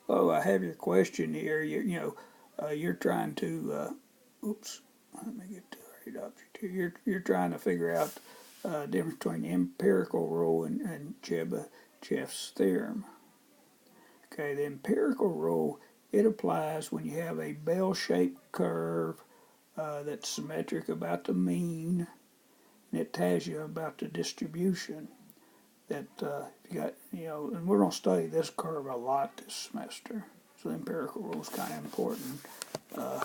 Oh, I have your question here. You're trying to, oops, let me get to the right object here. You're trying to figure out the difference between the empirical rule and Chebyshev's theorem. Okay, the empirical rule, it applies when you have a bell-shaped curve that's symmetric about the mean, and it tells you about the distribution. That you got, and we're going to study this curve a lot this semester. So the empirical rule is kind of important. Uh,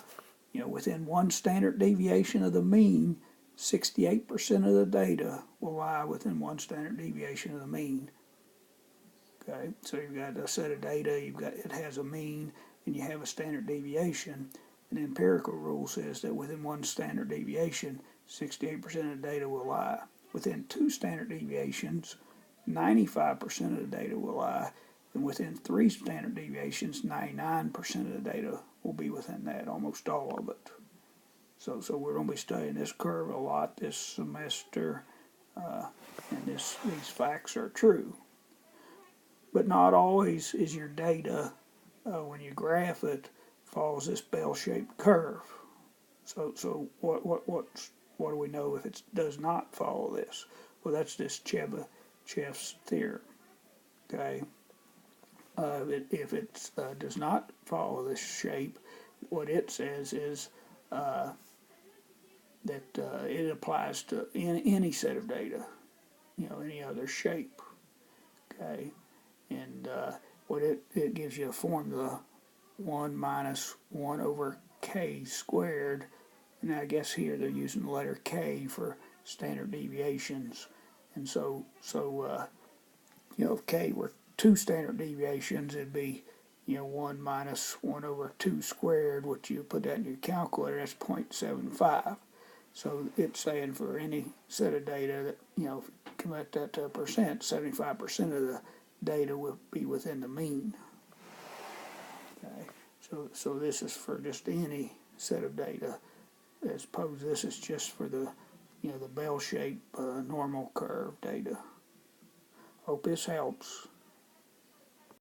Within one standard deviation of the mean, 68% of the data will lie within one standard deviation of the mean. Okay, so you've got a set of data, it has a mean, and you have a standard deviation. And the empirical rule says that within one standard deviation, 68% of the data will lie. Within two standard deviations, 95% of the data will lie, and within three standard deviations, 99% of the data will be within that, almost all of it. So we're going to be studying this curve a lot this semester, and these facts are true. But not always is your data, when you graph it, follows this bell-shaped curve. So what do we know if it does not follow this? Well, that's this Chebyshev's theorem. Okay, if it does not follow this shape, what it says is that it applies to any set of data, any other shape. Okay, and what it gives you a formula: 1 minus 1 over k squared. And I guess here they're using the letter k for standard deviations. And if k were two standard deviations, it'd be 1 minus 1 over 2 squared, which you put that in your calculator, that's 0.75. So it's saying for any set of data that, if you convert that to a percent, 75% of the data will be within the mean. Okay, so this is for just any set of data. As opposed, this is just for the bell-shaped normal curve data. Hope this helps.